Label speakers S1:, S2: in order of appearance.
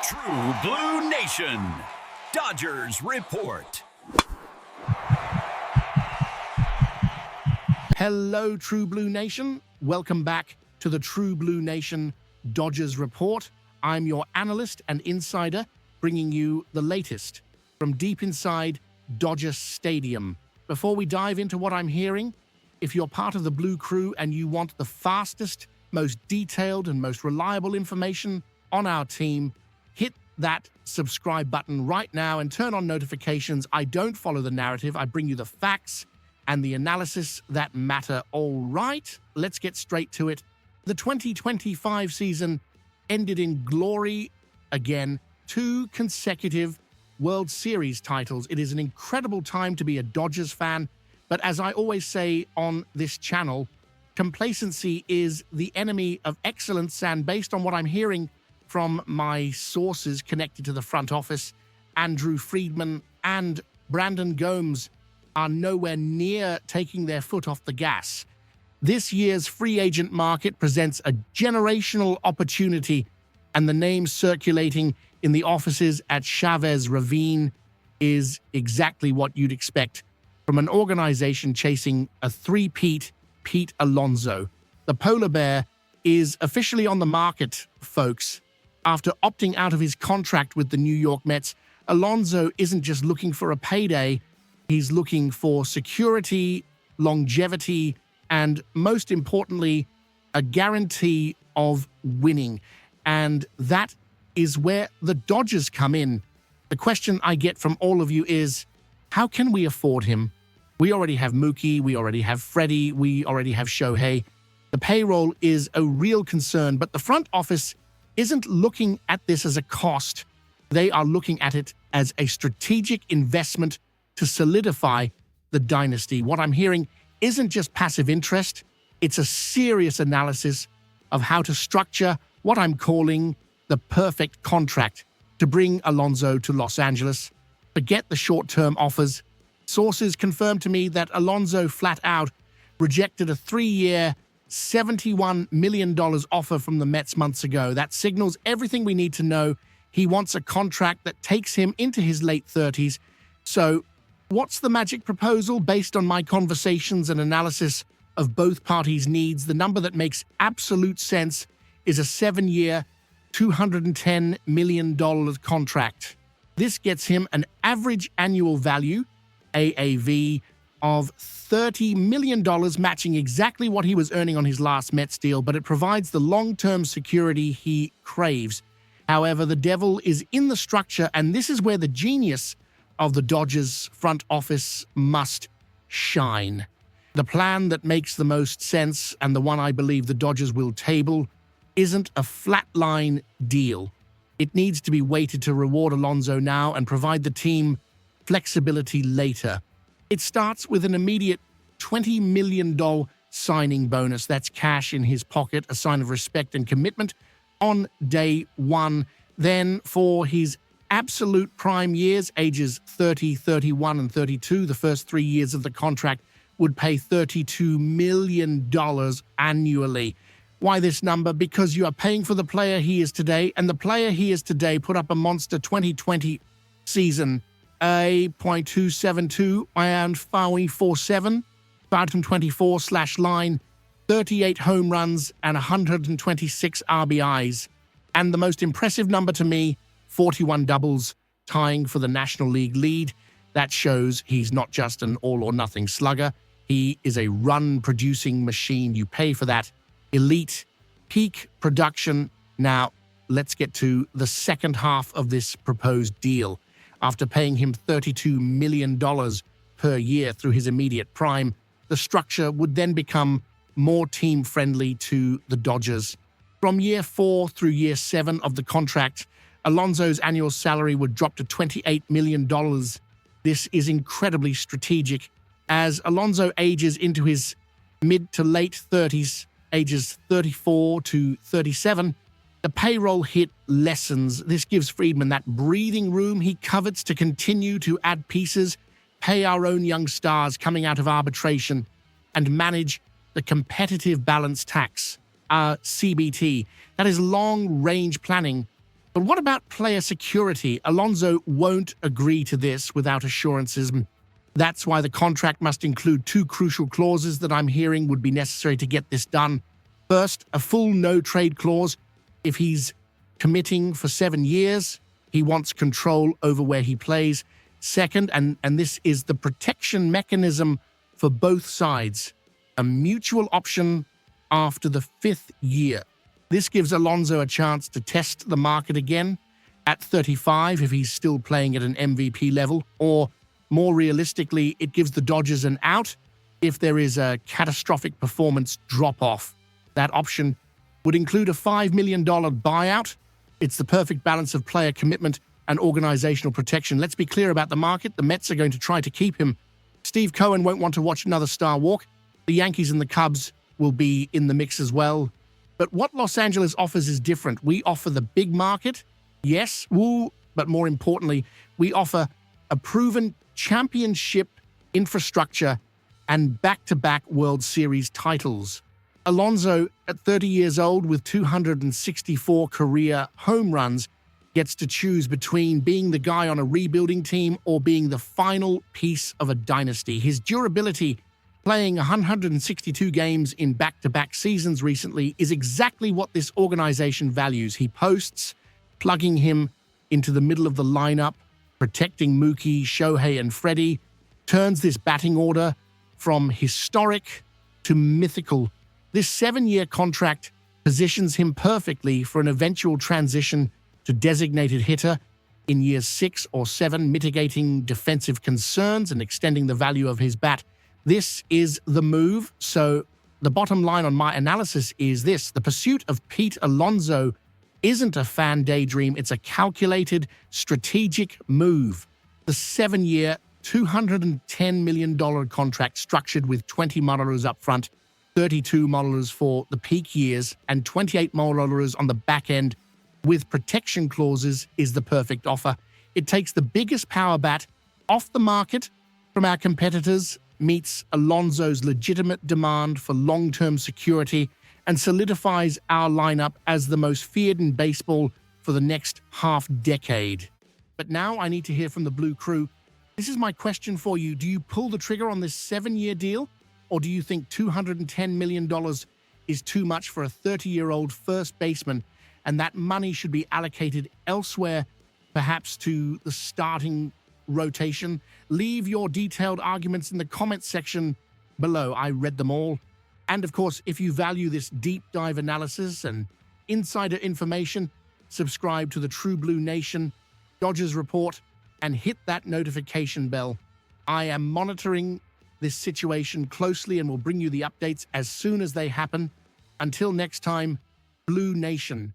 S1: True Blue Nation, Dodgers Report.
S2: Hello, True Blue Nation. Welcome back to the True Blue Nation Dodgers Report. I'm your analyst and insider, bringing you the latest from deep inside Dodger Stadium. Before we dive into what I'm hearing, if you're part of the Blue Crew and you want the fastest, most detailed, and most reliable information on our team, hit that subscribe button right now and turn on notifications. I don't follow the narrative. I bring you the facts and the analysis that matter. All right, let's get straight to it. The 2025 season ended in glory again. 2 consecutive World Series titles. It is an incredible time to be a Dodgers fan, but as I always say on this channel, complacency is the enemy of excellence, and based on what I'm hearing from my sources connected to the front office, Andrew Friedman and Brandon Gomes are nowhere near taking their foot off the gas. This year's free agent market presents a generational opportunity, and the name circulating in the offices at Chavez Ravine is exactly what you'd expect from an organization chasing a three-peat Pete Alonso. The polar bear is officially on the market, folks. After opting out of his contract with the New York Mets, Alonso isn't just looking for a payday, he's looking for security, longevity, and most importantly, a guarantee of winning. And that is where the Dodgers come in. The question I get from all of you is, how can we afford him? We already have Mookie, we already have Freddie, we already have Shohei. The payroll is a real concern, but the front office isn't looking at this as a cost. They are looking at it as a strategic investment to solidify the dynasty. What I'm hearing isn't just passive interest, it's a serious analysis of how to structure what I'm calling the perfect contract to bring Alonso to Los Angeles. Forget the short-term offers. Sources confirmed to me that Alonso flat out rejected a 3-year, $71 million offer from the Mets months ago. That signals everything we need to know. He wants a contract that takes him into his late 30s. So what's the magic proposal? Based on my conversations and analysis of both parties' needs, the number that makes absolute sense is a 7-year, $210 million contract. This gets him an average annual value, AAV, of $30 million, matching exactly what he was earning on his last Mets deal, but it provides the long-term security he craves. However, the devil is in the structure, and this is where the genius of the Dodgers front office must shine. The plan that makes the most sense, and the one I believe the Dodgers will table, isn't a flatline deal. It needs to be weighted to reward Alonso now and provide the team flexibility later. It starts with an immediate $20 million signing bonus. That's cash in his pocket, a sign of respect and commitment on day one. Then for his absolute prime years, ages 30, 31, and 32, the first 3 years of the contract would pay $32 million annually. Why this number? Because you are paying for the player he is today, and the player he is today put up a monster 2020 season. A .272 and 47, 524/line, 38 home runs and 126 RBIs. And the most impressive number to me, 41 doubles, tying for the National League lead. That shows he's not just an all-or-nothing slugger. He is a run-producing machine. You pay for that. Elite, peak production. Now, let's get to the second half of this proposed deal. After paying him $32 million per year through his immediate prime, the structure would then become more team-friendly to the Dodgers. From year 4 through year 7 of the contract, Alonso's annual salary would drop to $28 million. This is incredibly strategic. As Alonso ages into his mid to late 30s, ages 34 to 37, the payroll hit lessens. This gives Friedman that breathing room he covets to continue to add pieces, pay our own young stars coming out of arbitration, and manage the competitive balance tax, CBT. That is long-range planning But what about player security? Alonso won't agree to this without assurances. That's why the contract must include two crucial clauses that I'm hearing would be necessary to get this done. First, a full no-trade clause. If he's committing for 7 years, he wants control over where he plays. Second, and this is the protection mechanism for both sides, a mutual option after the 5th year. This gives Alonso a chance to test the market again at 35 if he's still playing at an MVP level, or more realistically, it gives the Dodgers an out if there is a catastrophic performance drop-off. That option would include a $5 million buyout. It's the perfect balance of player commitment and organizational protection. Let's be clear about the market. The Mets are going to try to keep him. Steve Cohen won't want to watch another star walk. The Yankees and the Cubs will be in the mix as well. But what Los Angeles offers is different. We offer the big market, yes, but more importantly, we offer a proven championship infrastructure and back-to-back World Series titles. Alonso, at 30 years old with 264 career home runs, gets to choose between being the guy on a rebuilding team or being the final piece of a dynasty. His durability, playing 162 games in back-to-back seasons recently, is exactly what this organization values. He posts, plugging him into the middle of the lineup, protecting Mookie, Shohei, and Freddie, turns this batting order from historic to mythical. This 7-year contract positions him perfectly for an eventual transition to designated hitter in years 6 or 7, mitigating defensive concerns and extending the value of his bat. This is the move. So the bottom line on my analysis is this: the pursuit of Pete Alonso isn't a fan daydream. It's a calculated, strategic move. The 7-year, $210 million contract structured with $20 million up front, $32 million for the peak years, and $28 million on the back end with protection clauses is the perfect offer. It takes the biggest power bat off the market from our competitors, meets Alonso's legitimate demand for long-term security, and solidifies our lineup as the most feared in baseball for the next half-decade. But now I need to hear from the Blue Crew. This is my question for you. Do you pull the trigger on this 7-year deal, or do you think $210 million is too much for a 30-year-old first baseman, and that money should be allocated elsewhere, perhaps to the starting rotation? Leave your detailed arguments in the comments section below. I read them all. And of course, if you value this deep dive analysis and insider information, subscribe to the True Blue Nation Dodgers Report and hit that notification bell. I am monitoring this situation closely and will bring you the updates as soon as they happen. Until next time, Blue Nation.